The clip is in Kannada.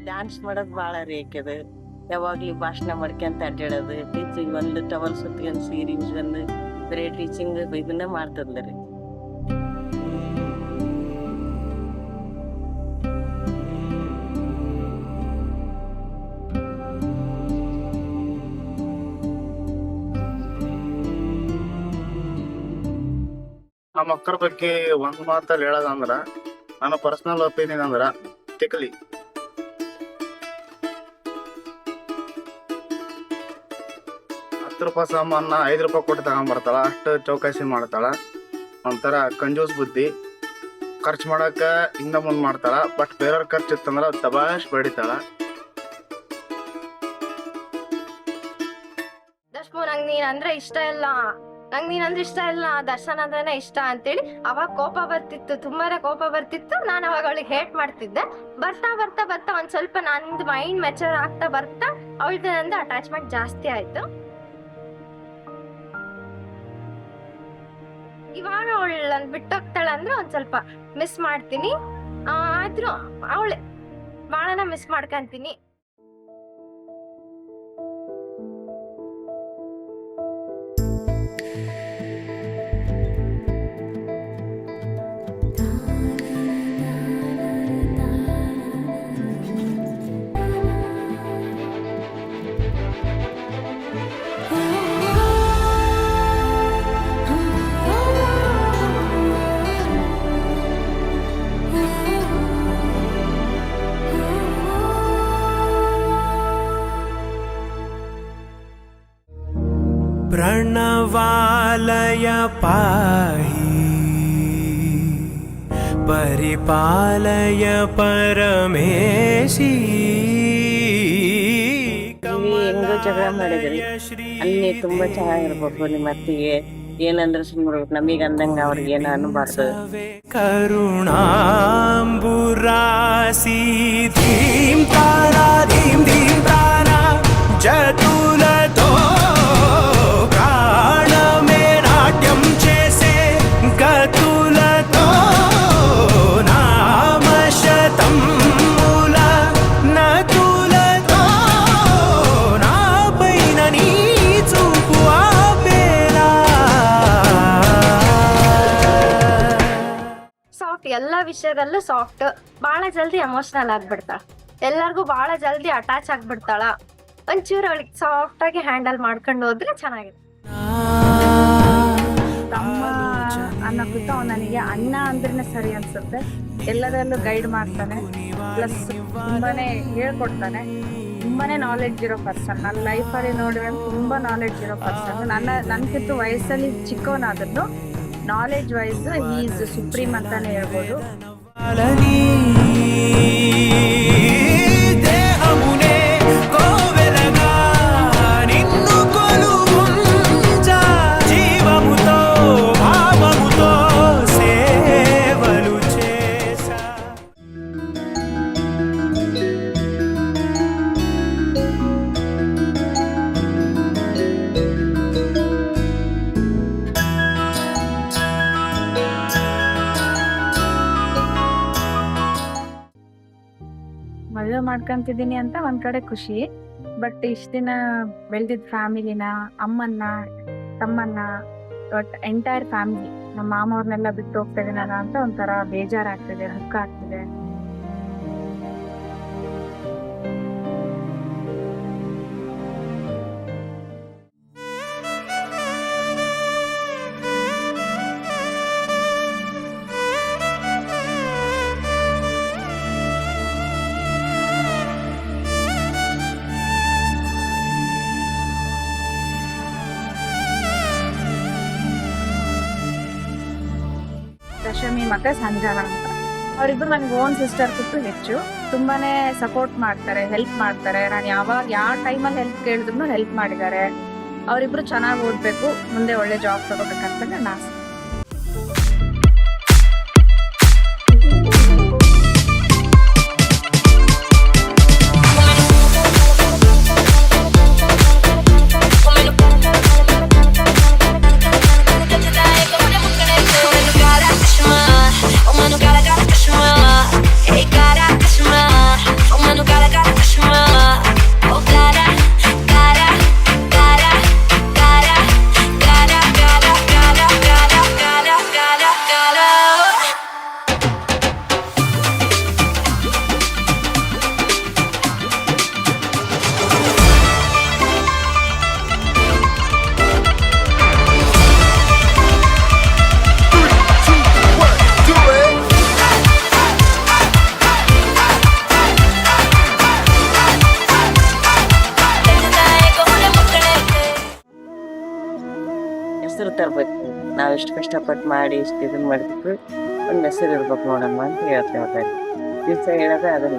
ಡ್ಯಾನ್ಸ್ ಮಾಡೋದು ಭಾಳ ರೇಖದ ಯಾವಾಗ್ಲೂ ಭಾಷಣ ಮಾಡ್ಕೊಂತ ಅಡ್ಡಾಡೋದು ಟೀಚಿಂಗ್ ಒಂದು ಟವಲ್ ಸುತ್ಕೊಂಡು ಸೀರೆ ಉಜ್ಕೊಂಡು ಬರೀ ಟೀಚಿಂಗ್ ಇದನ್ನ ಮಾಡ್ತದ್ಲ ರೀ. ನಮ್ಮ ಅಕ್ಕರ ಬಗ್ಗೆ ಒಂದ್ ಮಾತಲ್ಲಿ ಹೇಳೋದಂದ್ರ ನನ್ನ ಪರ್ಸನಲ್ ಒಪಿನಿಯನ್ ಅಂದ್ರ ತಿಕ್ಲಿ. ₹10 ಸಾಮಾನ ₹5 ಕೊಟ್ಟು ತಗೊಂಡ್ಬರ್ತಾಳ, ಅಷ್ಟು ಚೌಕಾಸಿ ಮಾಡ್ತಾಳ. ಒಂಥರ ಕಂಜೂಸ್ ಬುದ್ಧಿ, ಖರ್ಚು ಮಾಡಕ ಹಿಂದ ಮುಂದ್ ಮಾಡ್ತಾಳ. ಬಟ್ ಬೇರೆಯವ್ರ ಖರ್ಚು ಇತ್ತಂದ್ರ ದಬಾಶ್ ಬಡಿತಾಳ. ನಂಗೆ ನೀನ್ ಅಂದ್ರೆ ಇಷ್ಟ ಇಲ್ಲ, ನಂಗೆ ನೀನಂದ್ರೆ ಇಷ್ಟ ಇಲ್ಲ, ದರ್ಶನ್ ಅಂದ್ರೇನೆ ಇಷ್ಟ ಅಂತೇಳಿ ಅವಾಗ ಕೋಪ ಬರ್ತಿತ್ತು, ತುಂಬಾನೇ ಕೋಪ ಬರ್ತಿತ್ತು. ನಾನು ಅವಾಗ ಅವಳಿಗೆ ಹೇಟ್ ಮಾಡ್ತಿದ್ದೆ. ಬರ್ತಾ ಬರ್ತಾ ಬರ್ತಾ ಒಂದ್ ಸ್ವಲ್ಪ ನಂದು ಮೈಂಡ್ ಮೆಚೂರ್ ಆಗ್ತಾ ಬರ್ತಾ ಅವಳ್ದು ನಂದು ಅಟ್ಯಾಚ್ಮೆಂಟ್ ಜಾಸ್ತಿ ಆಯ್ತು. ಇವಾಗ ಅವಳು ನನ್ ಬಿಟ್ಟೋಗ್ತಾಳೆ ಅಂದ್ರೆ ಒಂದ್ ಸ್ವಲ್ಪ ಮಿಸ್ ಮಾಡ್ತೀನಿ. ಆದ್ರೂ ಅವಳೆ ಬಾಳನ ಮಿಸ್ ಮಾಡ್ಕಂತೀನಿ. प्रणवालय पाहि परिपालय परमेशी. ಹೆಂಗೋ ಜಗಳ ಮಾಡಿದ್ರಿ ಅಲ್ಲಿ ತುಂಬಾ ಚೆನ್ನಾಗಿರ್ಬೇಕು. ನಿಮ್ಮ ಅತ್ತಿಗೆ ಏನಂದ್ರೆ ಸುಮ್ಮನೆ ನಮಗ್ ಅಂದಂಗ ಅವ್ರಿಗೆ ಏನ ಅನ್ಬಾರ್ದು. ಕರುಣಾಂಬುರಾಸಿ ಧೀಂ ತಾರಾ ಧೀಂ ಧೀಂ ತಾರಾ ಜತುಲತೋ ಪ್ರಾಣಮೇ ನಾಟ್ಯಂ చేసే గతులతో నామశతం మూల నతులతో నా పైన నీ చూపు ఆపేలా. ಸಾಫ್ಟ್, ಎಲ್ಲ ವಿಷಯದಲ್ಲೂ ಸಾಫ್ಟ್. ಭಾಳ ಜಲ್ದಿ ಎಮೋಷನಲ್ ಆಗ್ಬಿಡ್ತಾಳ, ಎಲ್ಲರಿಗೂ ಭಾಳ ಜಲ್ದಿ ಅಟ್ಯಾಚ್ ಆಗ್ಬಿಡ್ತಾಳ. ಒಂಚೂರು ಅವಳಿಗೆ ಸಾಫ್ಟ್ ಆಗಿ ಹ್ಯಾಂಡಲ್ ಮಾಡ್ಕೊಂಡು ಹೋದ್ರೆ ಚೆನ್ನಾಗಿದೆ. ತಮ್ಮ ಅನ್ನೋಕ್ಕಿಂತ ನನಗೆ ಅಣ್ಣ ಅಂದ್ರೆ ಸರಿ ಅನ್ಸುತ್ತೆ. ಎಲ್ಲದರಲ್ಲೂ ಗೈಡ್ ಮಾಡ್ತಾನೆ, ಪ್ಲಸ್ ತುಂಬಾನೇ ಹೇಳ್ಕೊಡ್ತಾನೆ. ತುಂಬಾನೇ ನಾಲೆಡ್ಜ್ ಇರೋ ಪರ್ಸನ್. ನನ್ನ ಲೈಫಲ್ಲಿ ನೋಡಿದ್ರೆ ತುಂಬಾ ನಾಲೆಡ್ಜ್ ಇರೋ ಪರ್ಸನ್. ನನ್ಕಿಂತ ವಯಸ್ಸಲ್ಲಿ ಚಿಕ್ಕವನಾದದ್ದು ನಾಲೆಡ್ಜ್ ವೈಸ್ ಈಸ್ ಸುಪ್ರೀಂ ಅಂತಾನೆ ಹೇಳ್ಬೋದು. ಮದುವೆ ಮಾಡ್ಕೊಂತಿದ್ದೀನಿ ಅಂತ ಒಂದ್ ಕಡೆ ಖುಷಿ, ಬಟ್ ಇಷ್ಟ ದಿನ ಬೆಳೆದಿದ್ದ ಫ್ಯಾಮಿಲಿನ, ಅಮ್ಮನ್ನ, ತಮ್ಮನ್ನ, ಎಂಟೈರ್ ಫ್ಯಾಮಿಲಿ, ನಮ್ಮ ಮಾಮವ್ರನ್ನೆಲ್ಲ ಬಿಟ್ಟು ಹೋಗ್ತಾ ಇದೀನಲ್ಲ ಅಂತ ಒಂಥರ ಬೇಜಾರಾಗ್ತಿದೆ, ದುಃಖ ಆಗ್ತಿದೆ. ದಶಮಿ ಮತ್ತೆ ಸಂಜಾನ ಅಂತ ಅವರಿಬ್ರು ನನಗೆ ಓನ್ ಸಿಸ್ಟರ್ ಕಿಂತ ಹೆಚ್ಚು. ತುಂಬಾನೇ ಸಪೋರ್ಟ್ ಮಾಡ್ತಾರೆ, ಹೆಲ್ಪ್ ಮಾಡ್ತಾರೆ. ನಾನು ಯಾವಾಗ ಯಾವ ಟೈಮಲ್ಲಿ ಹೆಲ್ಪ್ ಕೇಳಿದ್ರು ಹೆಲ್ಪ್ ಮಾಡಿದ್ದಾರೆ. ಅವರಿಬ್ರು ಚೆನ್ನಾಗಿ ಓದ್ಬೇಕು, ಮುಂದೆ ಒಳ್ಳೆ ಜಾಬ್ ತಗೋಬೇಕಂತ ನನ್ನ ಆಸೆ. Oh mano, cara, cachorro. Ei, cara, cachorro. Oh mano, cara, ಹೆಸರು ತರ್ಬೇಕು. ನಾವ್ ಇಷ್ಟು ಕಷ್ಟಪಟ್ಟು ಮಾಡಿ ಇಷ್ಟು ಇದನ್ನ ಮಾಡಿದ್ವಿ, ಒಂದ್ ಹೆಸರು ಇರ್ಬೇಕು ನೋಡಮ್ಮ ಅಂತ ಹೇಳ್ತೇವೆ. ದಿವಸ ಹೇಳೋದೇ ಅದನ್ನ